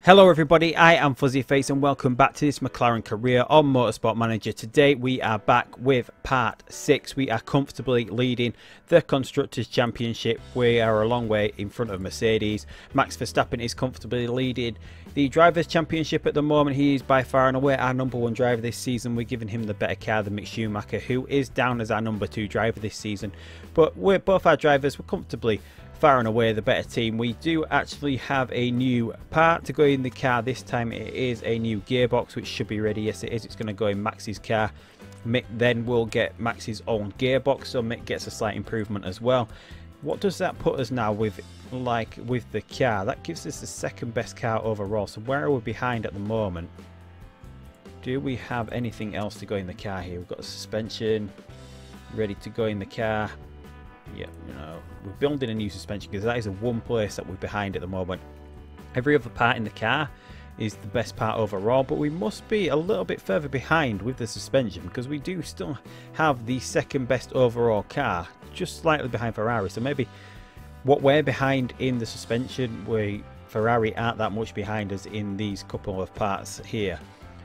Hello everybody, I am Fuzzy Face and welcome back to this McLaren career on Motorsport Manager. Today we are back with part 6. We are comfortably leading the Constructors' Championship. We are a long way in front of Mercedes. Max Verstappen is comfortably leading the Drivers' Championship at the moment. He is by far and away our #1 driver this season. We're giving him the better car than Mick Schumacher, who is down as our #2 driver this season. But we're both our drivers, we're comfortably far and away the better team. We do actually have a new part to go in the car. This time it is a new gearbox, which should be ready. Yes, it is. It's going to go in Max's car. Mick then will get Max's own gearbox, so Mick gets a slight improvement as well. What does that put us now with the car? That gives us the second best car overall. So where are we behind at the moment? Do we have anything else to go in the car here? We've got a suspension ready to go in the car. Yeah, you know, we're building a new suspension because that is the one place that we're behind at the moment. Every other part in the car is the best part overall, but we must be a little bit further behind with the suspension because we do still have the second best overall car, just slightly behind Ferrari. So maybe what we're behind in the suspension, Ferrari aren't that much behind us in these couple of parts here.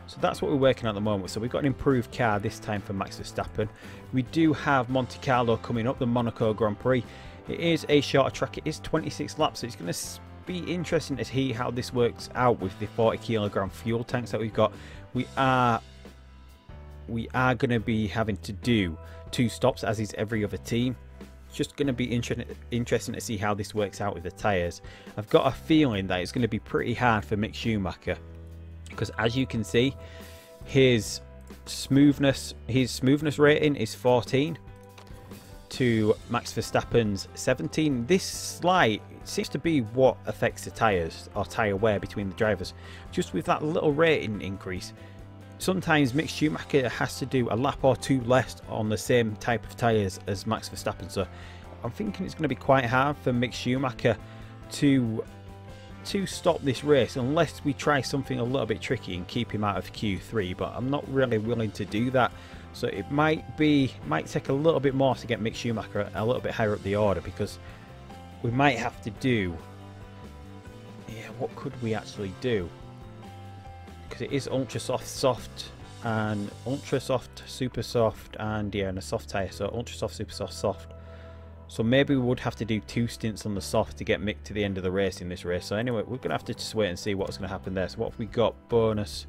So that's what we're working on at the moment. So we've got an improved car this time for Max Verstappen. We do have Monte Carlo coming up, the Monaco Grand Prix. It is a shorter track. It is 26 laps. So it's going to be interesting to see how this works out with the 40kg fuel tanks that we've got. We are going to be having to do 2 stops, as is every other team. It's just going to be interesting to see how this works out with the tyres. I've got a feeling that it's going to be pretty hard for Mick Schumacher, because as you can see, his smoothness rating is 14 to Max Verstappen's 17. This slight seems to be what affects the tyres or tyre wear between the drivers. Just with that little rating increase, sometimes Mick Schumacher has to do a lap or 2 less on the same type of tyres as Max Verstappen. So I'm thinking it's going to be quite hard for Mick Schumacher to stop this race unless we try something a little bit tricky and keep him out of Q3, but I'm not really willing to do that. So it might take a little bit more to get Mick Schumacher a little bit higher up the order, because we might have to do, what could we actually do? Because it is ultra soft, and ultra soft, super soft, and and a soft tyre. So ultra soft, super soft, soft. So maybe we would have to do 2 stints on the soft to get Mick to the end of the race in this race. So anyway, we're going to have to just wait and see what's going to happen there. So what have we got bonus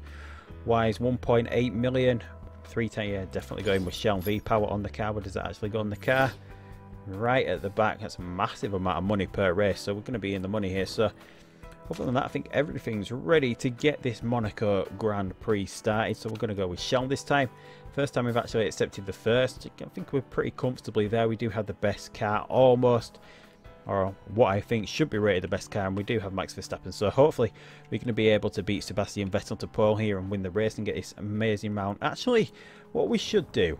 wise? 1.8 million. 3 times, yeah, definitely going with Shell V-Power on the car. Where does that actually go on the car? Right at the back. That's a massive amount of money per race. So we're going to be in the money here. So other than that, I think everything's ready to get this Monaco Grand Prix started. So we're going to go with Shell this time. First time we've actually accepted the first. I think we're pretty comfortably there. We do have the best car almost, or what I think should be rated the best car, and we do have Max Verstappen. So hopefully we're going to be able to beat Sebastian Vettel to pole here and win the race and get this amazing mount. Actually, what we should do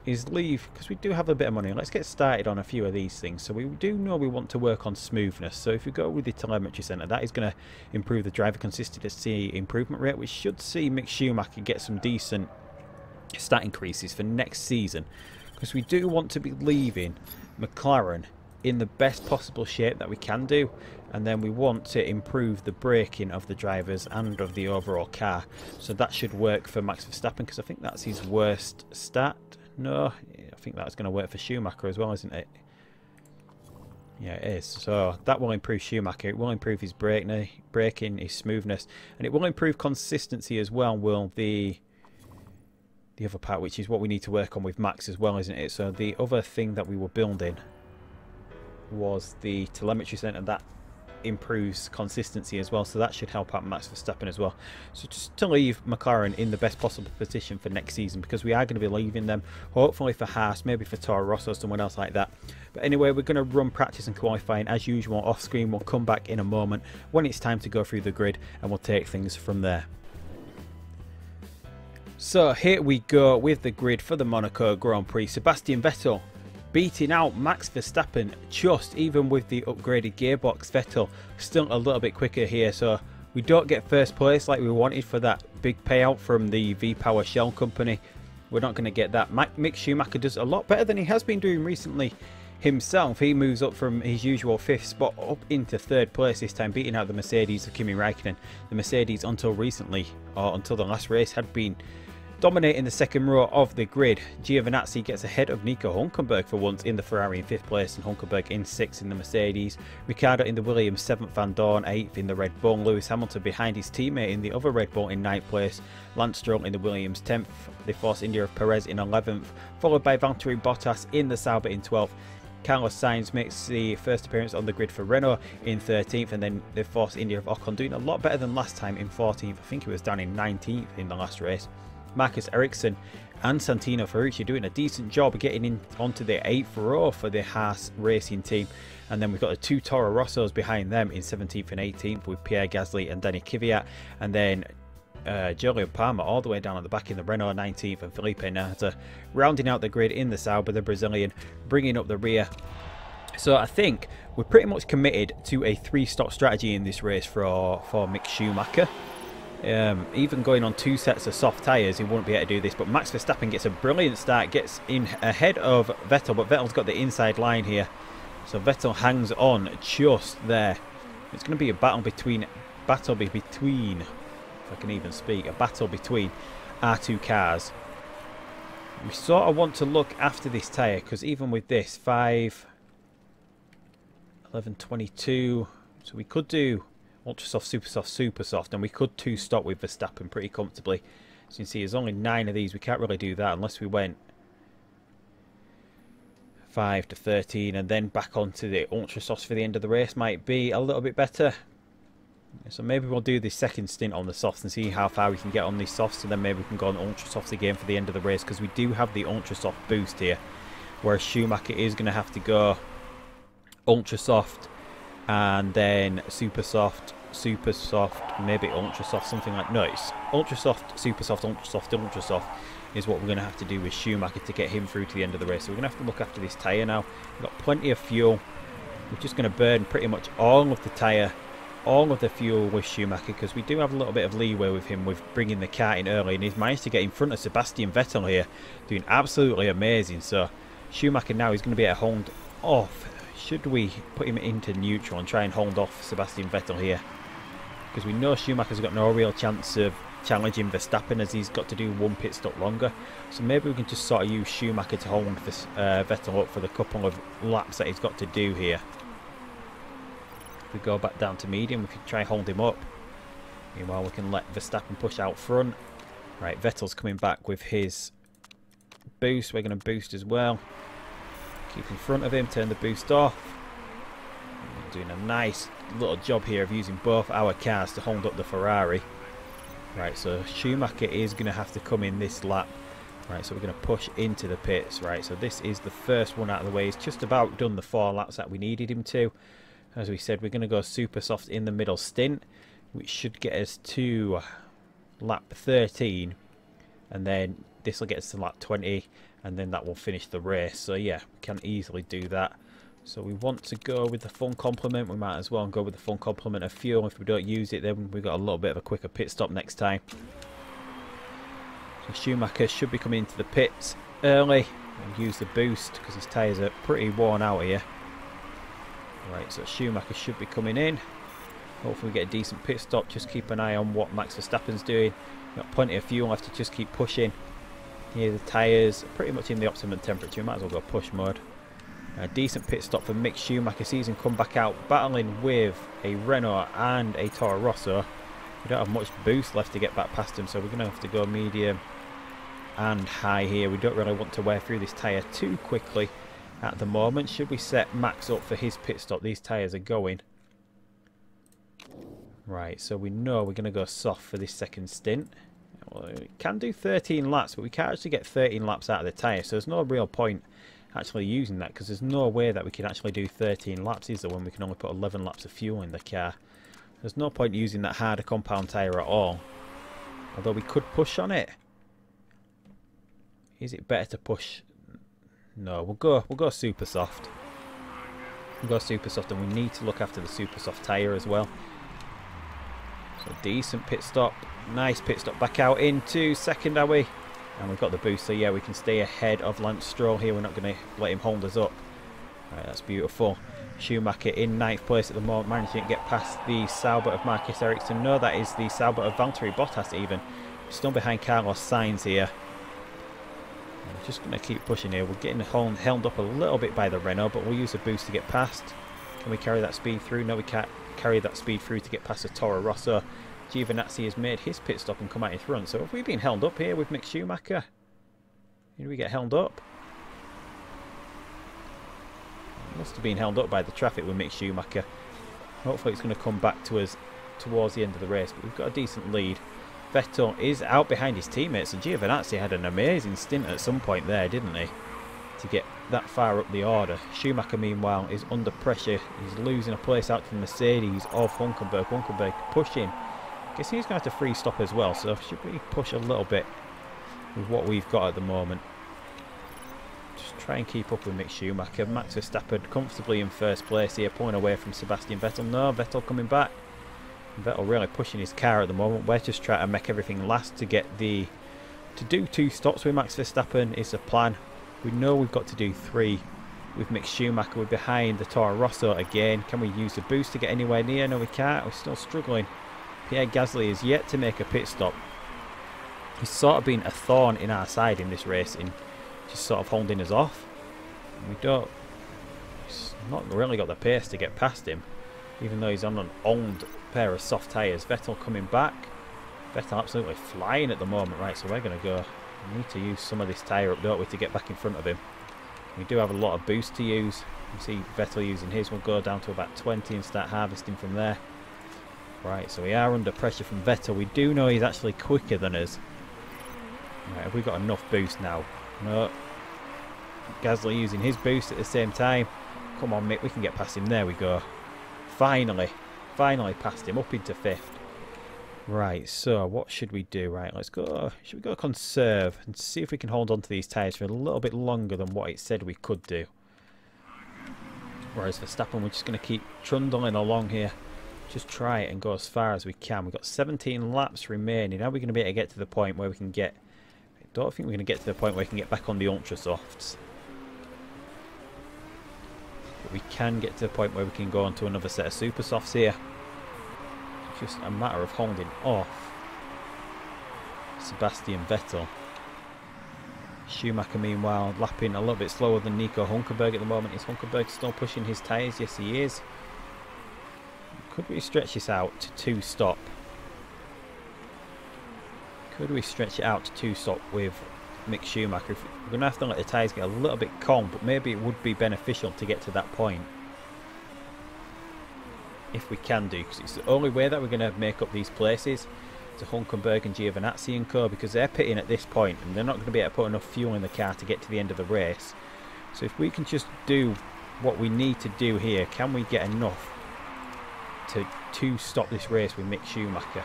is leave, because we do have a bit of money. Let's get started on a few of these things. So we do know we want to work on smoothness. So if we go with the telemetry center, that is going to improve the driver consistency improvement rate. We should see Mick Schumacher get some decent stat increases for next season, because we do want to be leaving McLaren in the best possible shape that we can do, and then we want to improve the braking of the drivers and of the overall car. So that should work for Max Verstappen, because I think that's his worst stat. No, I think that's going to work for Schumacher as well, isn't it? Yeah, it is. So that will improve Schumacher. It will improve his braking, his smoothness, and it will improve consistency as well. Will the other part, which is what we need to work on with Max as well, isn't it? So the other thing that we were building was the telemetry center. That improves consistency as well, so that should help out Max Verstappen as well. So just to leave McLaren in the best possible position for next season, because we are going to be leaving them hopefully for Haas, maybe for Toro Rosso, someone else like that. But anyway, we're going to run practice and qualifying as usual off screen. We'll come back in a moment when it's time to go through the grid, and we'll take things from there. So here we go with the grid for the Monaco Grand Prix. Sebastian Vettel beating out Max Verstappen, just even with the upgraded gearbox. Vettel still a little bit quicker here, so we don't get first place like we wanted for that big payout from the V-Power Shell company. We're not going to get that. Mick Schumacher does a lot better than he has been doing recently himself, he moves up from his usual 5th spot up into 3rd place this time, beating out the Mercedes of Kimi Räikkönen. The Mercedes, until recently, or until the last race, had been dominating the 2nd row of the grid. Giovinazzi gets ahead of Nico Hülkenberg for once in the Ferrari in 5th place, and Hülkenberg in 6th in the Mercedes. Ricciardo in the Williams 7th, Van Dorn 8th in the Red Bull. Lewis Hamilton behind his teammate in the other Red Bull in 9th place. Lance Stroll in the Williams 10th. The Force India of Perez in 11th, followed by Valtteri Bottas in the Sauber in 12th. Carlos Sainz makes the first appearance on the grid for Renault in 13th, and then the Force India of Ocon doing a lot better than last time in 14th. I think he was down in 19th in the last race. Marcus Ericsson and Santino Ferrucci doing a decent job of getting in onto the 8th row for the Haas racing team. And then we've got the 2 Toro Rossos behind them in 17th and 18th with Pierre Gasly and Danny Kvyat. And then Jolyon Palmer all the way down at the back in the Renault 19th, and Felipe Nasr rounding out the grid in the Sauber, the Brazilian, bringing up the rear. So I think we're pretty much committed to a 3-stop strategy in this race for Mick Schumacher. Even going on 2 sets of soft tyres, he wouldn't be able to do this, but Max Verstappen gets a brilliant start, gets in ahead of Vettel, but Vettel's got the inside line here, so Vettel hangs on just there. It's going to be a battle between, if I can even speak, a battle between our 2 cars. We sort of want to look after this tyre, because even with this 5, 11, 22, so we could do ultra soft, super soft, super soft, and we could 2-stop with Verstappen pretty comfortably. As you can see, there's only 9 of these. We can't really do that unless we went 5 to 13 and then back onto the ultra softs for the end of the race. Might be a little bit better. So maybe we'll do this second stint on the softs and see how far we can get on these softs, and then maybe we can go on ultra softs again for the end of the race, because we do have the ultra soft boost here, whereas Schumacher is going to have to go ultra soft and then super soft, maybe ultra soft, something like, no, it's ultra soft, super soft, ultra soft is what we're going to have to do with Schumacher to get him through to the end of the race. So we're going to have to look after this tyre now. We've got plenty of fuel. We're just going to burn pretty much all of the tyre, all of the fuel with Schumacher, because we do have a little bit of leeway with him with bringing the car in early, and he's managed to get in front of Sebastian Vettel here, doing absolutely amazing. So Schumacher now is going to be able to hold off. Should we put him into neutral and try and hold off Sebastian Vettel here? Because we know Schumacher's got no real chance of challenging Verstappen, as he's got to do 1 pit stop longer. So maybe we can just sort of use Schumacher to hold Vettel up for the couple of laps that he's got to do here. If we go back down to medium, we can try and hold him up. Meanwhile, we can let Verstappen push out front. Right, Vettel's coming back with his boost. We're going to boost as well. Keep in front of him, turn the boost off. Doing a nice little job here of using both our cars to hold up the Ferrari. Right, so Schumacher is going to have to come in this lap. Right, so we're going to push into the pits. Right, so this is the first one out of the way. He's just about done the 4 laps that we needed him to. As we said, we're going to go super soft in the middle stint, which should get us to lap 13, and then this will get us to lap 20, and then that will finish the race. So yeah, we can easily do that. So we want to go with the full complement. We might as well go with the full complement of fuel. If we don't use it, then we've got a little bit of a quicker pit stop next time. So Schumacher should be coming into the pits early and use the boost, because his tyres are pretty worn out here. Right, so Schumacher should be coming in. Hopefully we get a decent pit stop. Just keep an eye on what Max Verstappen's doing. Got plenty of fuel left to just keep pushing. Here the tyres are pretty much in the optimum temperature. Might as well go push mode. A decent pit stop for Mick Schumacher. Sees him come back out battling with a Renault and a Toro Rosso. We don't have much boost left to get back past him, so we're going to have to go medium and high here. We don't really want to wear through this tyre too quickly at the moment. Should we set Max up for his pit stop? These tyres are going. Right, so we know we're going to go soft for this second stint. Well, we can do 13 laps, but we can't actually get 13 laps out of the tyre, so there's no real point actually using that, because there's no way that we can actually do 13 laps, is there, when we can only put 11 laps of fuel in the car. There's no point using that harder compound tyre at all. Although we could push on it. Is it better to push? No, we'll go super soft. We'll go super soft, and we need to look after the super soft tyre as well. So decent pit stop. Nice pit stop. Back out into second, are we? And we've got the boost, so yeah, we can stay ahead of Lance Stroll here. We're not going to let him hold us up. Right, that's beautiful. Schumacher in 9th place at the moment, managing to get past the Sauber of Marcus Ericsson. No, that is the Sauber of Valtteri Bottas even. Still behind Carlos Sainz here. I'm just going to keep pushing here. We're getting held up a little bit by the Renault, but we'll use a boost to get past. Can we carry that speed through? No, we can't carry that speed through to get past the Toro Rosso. Giovinazzi has made his pit stop and come out in front. So have we been held up here with Mick Schumacher? Did we get held up? Must have been held up by the traffic with Mick Schumacher. Hopefully it's going to come back to us towards the end of the race, but we've got a decent lead. Vettel is out behind his teammates, and Giovinazzi had an amazing stint at some point there, didn't he, to get that far up the order. Schumacher meanwhile is under pressure. He's losing a place out to Mercedes of Hulkenberg. Hulkenberg pushing. Guess he's going to have to free stop as well, so should we push a little bit with what we've got at the moment? Just try and keep up with Mick Schumacher. Max Verstappen comfortably in first place here, pulling away from Sebastian Vettel. No, Vettel coming back. Vettel really pushing his car at the moment. We're just trying to make everything last to get to do 2 stops with Max Verstappen is the plan. We know we've got to do 3 with Mick Schumacher. We're behind the Toro Rosso again. Can we use the boost to get anywhere near? No, we can't. We're still struggling. Pierre Gasly is yet to make a pit stop. He's sort of been a thorn in our side in this racing, just sort of holding us off. He's not really got the pace to get past him, even though he's on an old pair of soft tyres. Vettel coming back. Vettel absolutely flying at the moment. Right, so we're going to go. We need to use some of this tyre up, don't we, to get back in front of him. We do have a lot of boost to use. You see Vettel using his. We'll go down to about 20 and start harvesting from there. Right, so we are under pressure from Vettel. We do know he's actually quicker than us. Right, have we got enough boost now? No. Gasly using his boost at the same time. Come on, Mick, we can get past him. There we go. Finally past him, up into 5th. Right, so what should we do? Right, let's go. Should we go conserve and see if we can hold on to these tyres for a little bit longer than what it said we could do? Whereas Verstappen, we're just going to keep trundling along here. Just try it and go as far as we can. We've got 17 laps remaining. Are we going to be able to get to the point where we can get... I don't think we're going to get to the point where we can get back on the Ultra Softs. But we can get to the point where we can go on to another set of Super Softs here. It's just a matter of holding off Sebastian Vettel. Schumacher meanwhile lapping a little bit slower than Nico Hulkenberg at the moment. Is Hulkenberg still pushing his tyres? Yes, he is. Could we stretch this out to 2 stop? Could we stretch it out to 2 stop with Mick Schumacher? We're going to have to let the tyres get a little bit cold, but maybe it would be beneficial to get to that point. If we can do, because it's the only way that we're going to make up these places to Hulkenberg and Giovinazzi and co, because they're pitting at this point and they're not going to be able to put enough fuel in the car to get to the end of the race. So if we can just do what we need to do here, can we get enough to stop this race with Mick Schumacher?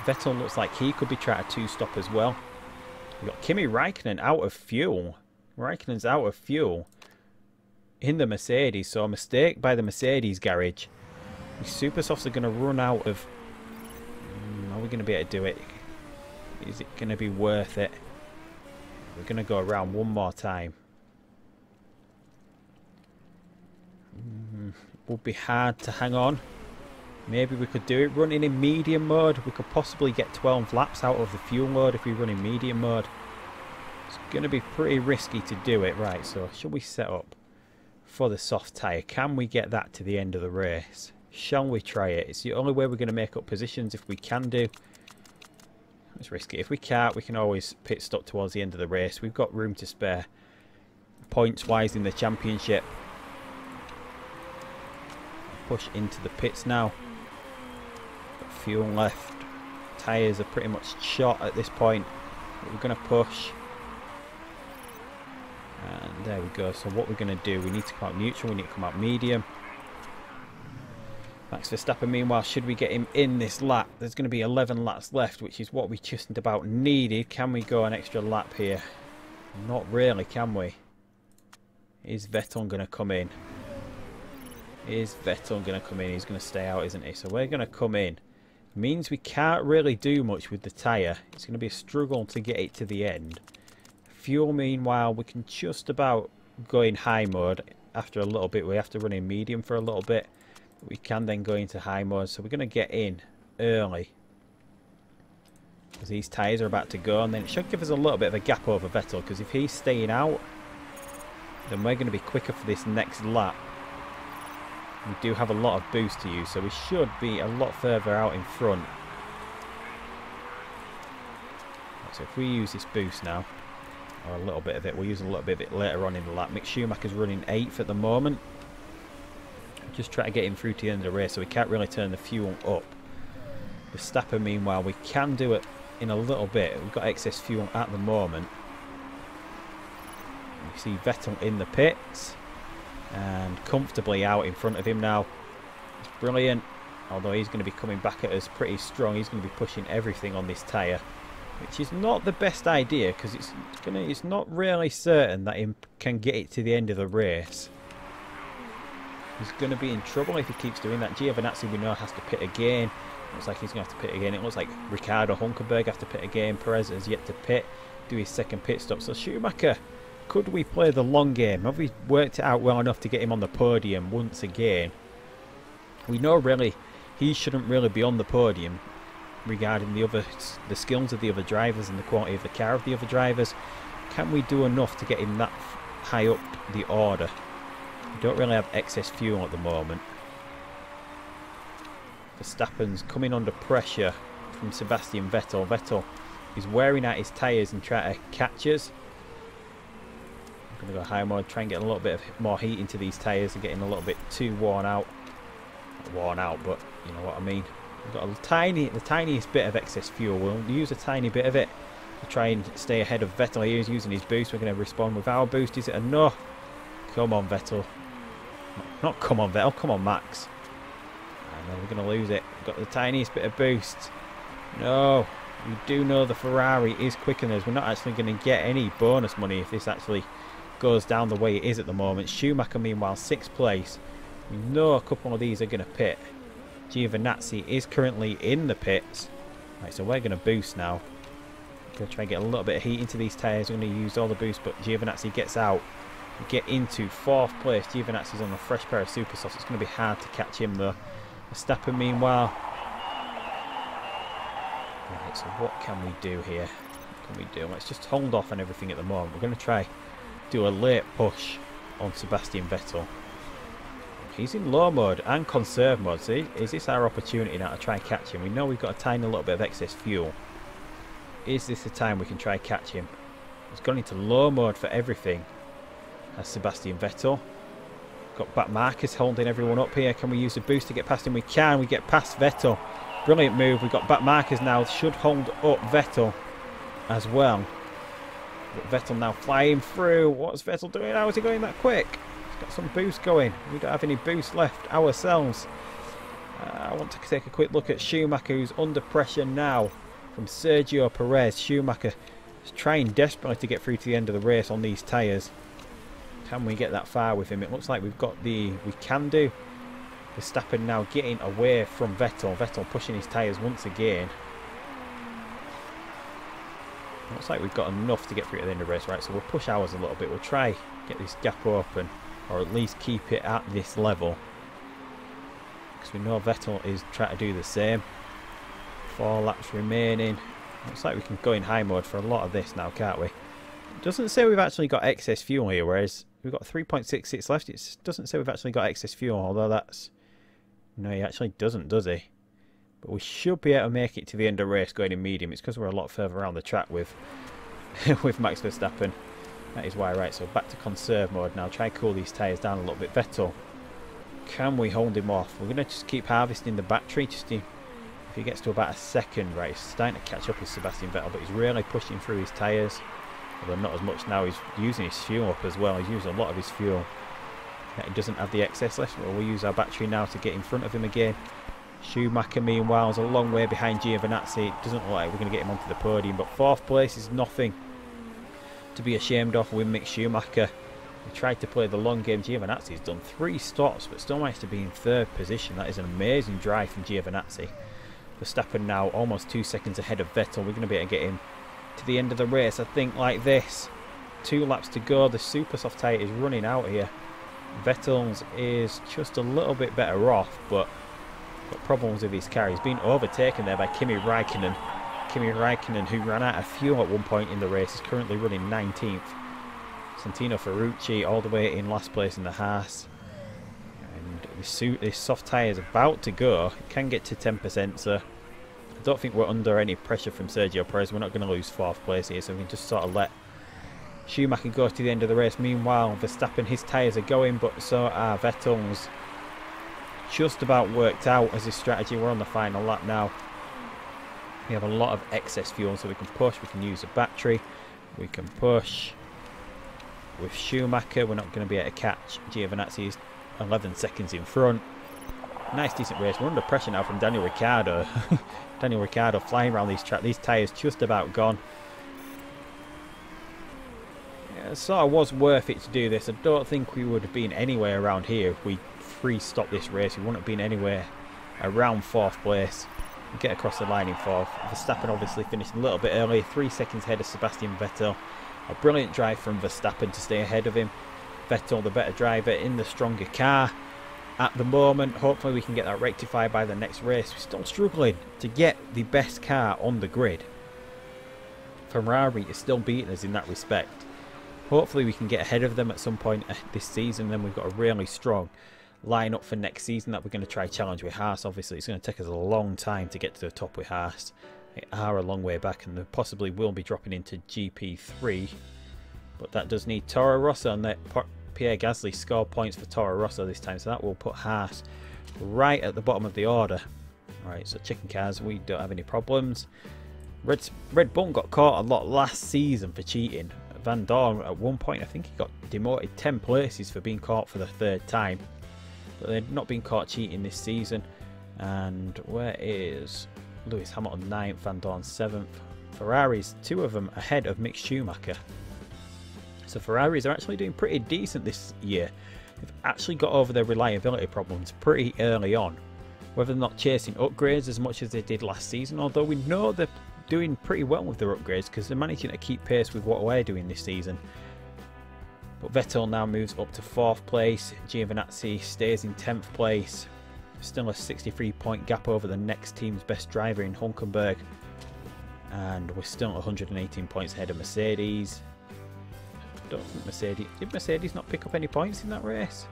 Vettel looks like he could be trying to 2-stop as well. We've got Kimi Raikkonen out of fuel. Raikkonen's out of fuel in the Mercedes, so a mistake by the Mercedes garage. These Super Softs are going to run out of... Are we going to be able to do it? Is it going to be worth it? We're going to go around one more time. It would be hard to hang on. Maybe we could do it running in medium mode. We could possibly get 12 laps out of the fuel mode if we run in medium mode. It's going to be pretty risky to do it. Right, so should we set up for the soft tyre? Can we get that to the end of the race? Shall we try it? It's the only way we're going to make up positions if we can do. Let's risk it. If we can't, we can always pit stop towards the end of the race. We've got room to spare points-wise in the championship. Push into the pits now. Got fuel left. Tyres are pretty much shot at this point. But we're going to push. And there we go. So what we're going to do, we need to come out neutral, we need to come out medium. Max Verstappen meanwhile, should we get him in this lap? There's going to be 11 laps left, which is what we just about needed. Can we go an extra lap here? Not really, can we? Is Vettel going to come in? Is Vettel going to come in? He's going to stay out, isn't he? So we're going to come in. Means we can't really do much with the tyre. It's going to be a struggle to get it to the end. Fuel, meanwhile, we can just about go in high mode. after a little bit. We have to run in medium for a little bit. We can then go into high mode. So we're going to get in early, because these tyres are about to go. And then it should give us a little bit of a gap over Vettel, because if he's staying out, then we're going to be quicker for this next lap. We do have a lot of boost to use, so we should be a lot further out in front. So if we use this boost now, or a little bit of it, we'll use a little bit of it later on in the lap. Mick Schumacher's running 8th at the moment. Just try to get him through to the end of the race, so we can't really turn the fuel up. Verstappen, meanwhile, we can do it in a little bit. We've got excess fuel at the moment. You see Vettel in the pits and comfortably out in front of him now. It's brilliant, although he's going to be coming back at us pretty strong. He's going to be pushing everything on this tyre, which is not the best idea, because it's not really certain that he can get it to the end of the race. He's going to be in trouble if he keeps doing that. Giovinazzi, we know, has to pit again. Looks like he's going to have to pit again. It looks like Ricardo Hulkenberg has to pit again. Perez has yet to pit, do his second pit stop. So Schumacher, could we play the long game? Have we worked it out well enough to get him on the podium once again? We know really he shouldn't really be on the podium regarding the skills of the other drivers and the quality of the car of the other drivers. Can we do enough to get him that high up the order? We don't really have excess fuel at the moment. Verstappen's coming under pressure from Sebastian Vettel. Vettel is wearing out his tyres and trying to catch us. I'm going to go high mode, try and get a little bit of more heat into these tyres. They're getting a little bit too worn out. Not worn out, but you know what I mean. We've got the tiniest bit of excess fuel. We'll use a tiny bit of it to try and stay ahead of Vettel. He's using his boost. We're going to respond with our boost. Is it enough? Come on, Vettel. Not come on, Vettel. Come on, Max. And then we're going to lose it. We've got the tiniest bit of boost. No. We do know the Ferrari is quicker than us. We're not actually going to get any bonus money if this actually goes down the way it is at the moment. Schumacher, meanwhile, 6th place. We know a couple of these are going to pit. Giovinazzi is currently in the pits. Right, so we're going to boost now. Going to try and get a little bit of heat into these tyres. We're going to use all the boost, but Giovinazzi gets out. We get into 4th place. Giovinazzi's on a fresh pair of super softs. It's going to be hard to catch him though. Verstappen, meanwhile. Right, so what can we do here? What can we do? Let's just hold off on everything at the moment. We're going to try do a late push on Sebastian Vettel. He's in low mode and conserve mode. See, is this our opportunity now to try and catch him? We know we've got a tiny little bit of excess fuel. Is this the time we can try and catch him? He's gone into low mode for everything. As Sebastian Vettel. Got back Marcus holding everyone up here. Can we use the boost to get past him? We can. We get past Vettel. Brilliant move. We've got back Marcus now. Should hold up Vettel as well. But Vettel now flying through. What's Vettel doing? How is he going that quick? He's got some boost going. We don't have any boost left ourselves. I want to take a quick look at Schumacher, who's under pressure now from Sergio Perez. Schumacher is trying desperately to get through to the end of the race on these tyres. Can we get that far with him? It looks like we can do. Verstappen now getting away from Vettel. Vettel pushing his tyres once again. Looks like we've got enough to get through to the end of the race. Right, so we'll push ours a little bit. We'll try get this gap open, or at least keep it at this level, because we know Vettel is trying to do the same. 4 laps remaining. Looks like we can go in high mode for a lot of this now, can't we? It doesn't say we've actually got excess fuel here, whereas we've got 3.66 left. It doesn't say we've actually got excess fuel, although that's... No, he actually doesn't, does he? But we should be able to make it to the end of the race going in medium. It's because we're a lot further around the track with with Max Verstappen. That is why. Right, so back to conserve mode now. Try and cool these tyres down a little bit. Vettel, can we hold him off? We're going to just keep harvesting the battery. Just if he gets to about a second, right, he's starting to catch up with Sebastian Vettel, but he's really pushing through his tyres. Although not as much now. He's using his fuel up as well. He's using a lot of his fuel. He doesn't have the excess left. Well, we'll use our battery now to get in front of him again. Schumacher, meanwhile, is a long way behind Giovinazzi. It doesn't look like we're going to get him onto the podium, but 4th place is nothing to be ashamed of with Mick Schumacher. We tried to play the long game. Giovinazzi's done 3 stops, but still managed to be in 3rd position. That is an amazing drive from Giovinazzi. Verstappen now almost 2 seconds ahead of Vettel. We're going to be able to get him to the end of the race, I think, like this. 2 laps to go. The super soft tyre is running out here. Vettel's is just a little bit better off, but got problems with his car. He's been overtaken there by Kimi Räikkönen. Kimi Räikkönen, who ran out of fuel at one point in the race, is currently running 19th. Santino Ferrucci all the way in last place in the Haas. And this soft tyre is about to go. It can get to 10%, so I don't think we're under any pressure from Sergio Perez. We're not going to lose 4th place here, so we can just sort of let Schumacher go to the end of the race. Meanwhile, Verstappen, his tyres are going, but so are Vettel's. Just about worked out as his strategy. We're on the final lap now. We have a lot of excess fuel, so we can push, we can use a battery, we can push. With Schumacher, we're not going to be able to catch Giovinazzi. Is 11 seconds in front. Nice decent race. We're under pressure now from Daniel Ricciardo. Daniel Ricciardo flying around these tracks. These tyres just about gone. Yeah, it sort of was worth it to do this. I don't think we would have been anywhere around here if we free stop this race. We wouldn't have been anywhere around 4th place. We get across the line in 4th. Verstappen obviously finished a little bit early, 3 seconds ahead of Sebastian Vettel. A brilliant drive from Verstappen to stay ahead of him. Vettel, the better driver in the stronger car at the moment. Hopefully we can get that rectified by the next race. We're still struggling to get the best car on the grid. Ferrari is still beating us in that respect. Hopefully we can get ahead of them at some point this season. Then we've got a really strong line up for next season that we're going to try challenge with Haas. Obviously it's going to take us a long time to get to the top with Haas. They are a long way back, and they possibly will be dropping into GP3, but that does need Toro Rosso, and that Pierre Gasly scored points for Toro Rosso this time, so that will put Haas right at the bottom of the order. Right, so checking cars, we don't have any problems. Red Bull got caught a lot last season for cheating. Van Dorn at one point, I think he got demoted 10 places for being caught for the 3rd time, but they've not been caught cheating this season. And where is Lewis Hamilton 9th, Van Dorn 7th. Ferraris, 2 of them ahead of Mick Schumacher. So Ferraris are actually doing pretty decent this year. They've actually got over their reliability problems pretty early on. Whether they're not chasing upgrades as much as they did last season, although we know they're doing pretty well with their upgrades because they're managing to keep pace with what we're doing this season. But Vettel now moves up to 4th place. Giovinazzi stays in 10th place. Still a 63-point gap over the next team's best driver in Hulkenberg, and we're still 118 points ahead of Mercedes. I don't think did Mercedes not pick up any points in that race?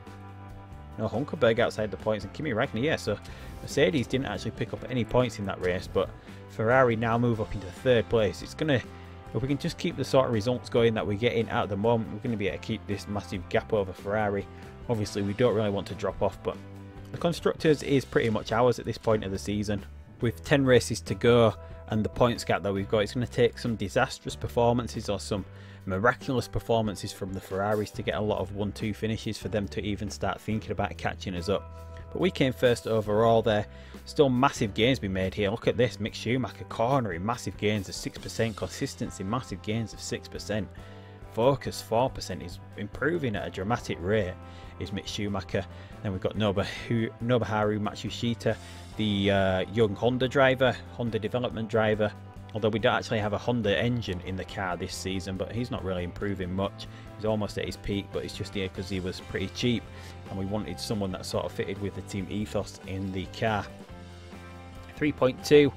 No, Hulkenberg outside the points, and Kimi Räikkönen, yeah, so Mercedes didn't actually pick up any points in that race, but Ferrari now move up into 3rd place. It's gonna, if we can just keep the sort of results going that we're getting at the moment, we're going to be able to keep this massive gap over Ferrari. Obviously we don't really want to drop off, but the Constructors is pretty much ours at this point of the season. With 10 races to go and the points gap that we've got, it's going to take some disastrous performances or some miraculous performances from the Ferraris to get a lot of 1-2 finishes for them to even start thinking about catching us up. But we came first overall there. Still massive gains being made here. Look at this, Mick Schumacher cornering, massive gains of 6%, consistency, massive gains of 6%. Focus 4% is improving at a dramatic rate, is Mick Schumacher. Then we've got Nobuharu Matsushita, the young Honda driver, Honda development driver. Although we don't actually have a Honda engine in the car this season, but he's not really improving much. He's almost at his peak, but it's just here because he was pretty cheap, and we wanted someone that sort of fitted with the team ethos in the car. 3.2.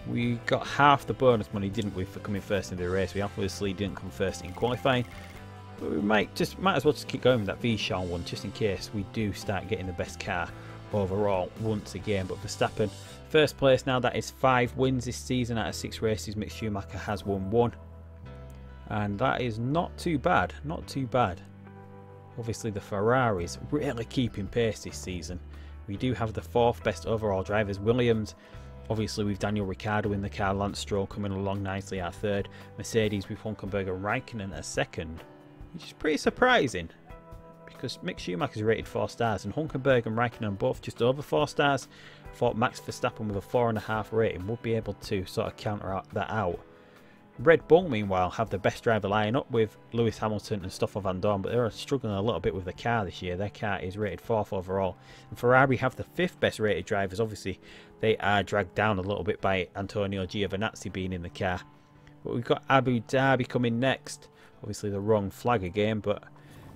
We got half the bonus money, didn't we, for coming first in the race? We obviously didn't come first in qualifying, but we might as well just keep going with that Vishal one, just in case we do start getting the best car overall once again. But Verstappen, first place now. That is 5 wins this season out of 6 races. Mick Schumacher has won 1, and that is not too bad. Not too bad. Obviously the Ferraris really keeping pace this season. We do have the 4th best overall drivers, Williams. Obviously with Daniel Ricciardo in the car, Lance Stroll coming along nicely at 3rd, Mercedes with Hulkenberg and Räikkönen at 2nd, which is pretty surprising because Mick Schumacher is rated 4 stars and Hulkenberg and Räikkönen are both just over 4 stars. I thought Max Verstappen with a 4.5 rating would be able to sort of counter that out. Red Bull meanwhile have the best driver lineup with Lewis Hamilton and Stoffel Van Dorn, but they're struggling a little bit with the car this year. Their car is rated 4th overall. And Ferrari have the 5th best rated drivers. Obviously they are dragged down a little bit by Antonio Giovinazzi being in the car. But we've got Abu Dhabi coming next. Obviously the wrong flag again, but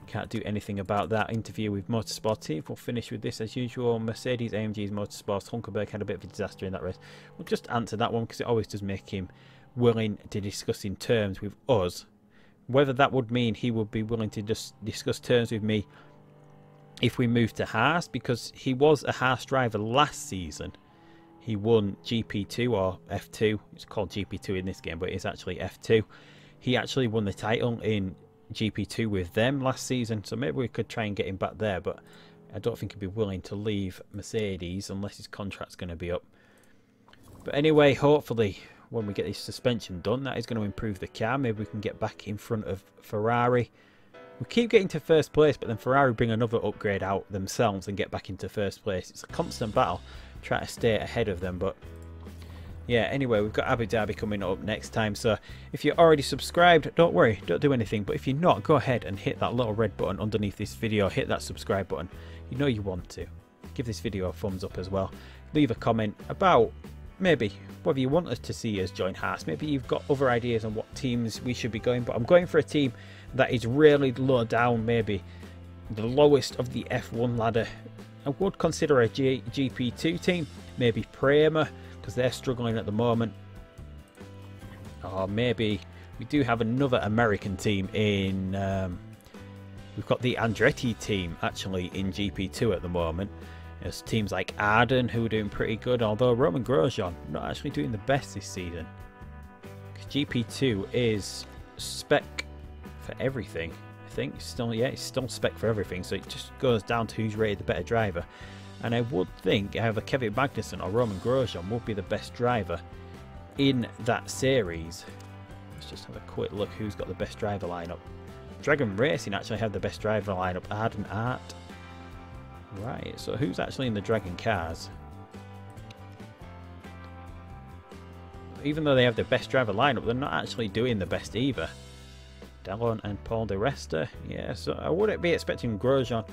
Can't do anything about that. Interview with Motorsport team. We'll finish with this as usual. Mercedes, AMG's Motorsport. Hulkenberg had a bit of a disaster in that race. We'll just answer that one because it always does make him willing to discuss in terms with us. Whether that would mean he would be willing to just discuss terms with me if we move to Haas, because he was a Haas driver last season. He won GP2 or F2. It's called GP2 in this game, but it's actually F2. He actually won the title in GP2 with them last season, so maybe we could try and get him back there, but I don't think he'd be willing to leave Mercedes unless his contract's going to be up. But anyway, hopefully when we get this suspension done, that is going to improve the car. Maybe we can get back in front of Ferrari. We keep getting to first place, but then Ferrari bring another upgrade out themselves and get back into first place. It's a constant battle trying to stay ahead of them, but yeah, anyway, we've got Abu Dhabi coming up next time, so if you're already subscribed, don't worry, don't do anything, but if you're not, go ahead and hit that little red button underneath this video, hit that subscribe button. You know you want to. Give this video a thumbs up as well. Leave a comment about maybe whether you want us to see us join Haas. Maybe you've got other ideas on what teams we should be going, but I'm going for a team that is really low down, maybe the lowest of the F1 ladder. I would consider a GP2 team, maybe Prema, because they're struggling at the moment. Or maybe we do have another American team in... we've got the Andretti team actually in GP2 at the moment. There's teams like Arden who are doing pretty good, although Roman Grosjean not actually doing the best this season. GP2 is spec for everything. I think it's still spec for everything, so it just goes down to who's rated the better driver. And I would think either Kevin Magnussen or Roman Grosjean would be the best driver in that series. Let's just have a quick look who's got the best driver lineup. Dragon Racing actually have the best driver lineup. Arden Art. Right, so who's actually in the Dragon cars? Even though they have the best driver lineup, they're not actually doing the best either. Dallon and Paul Di Resta. Yeah, so I wouldn't be expecting Grosjean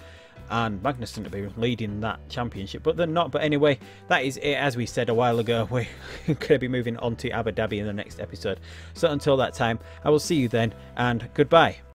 and Magnussen to be leading that championship, but they're not. But anyway, that is it. As we said a while ago, we're going to be moving on to Abu Dhabi in the next episode. So until that time, I will see you then, and goodbye.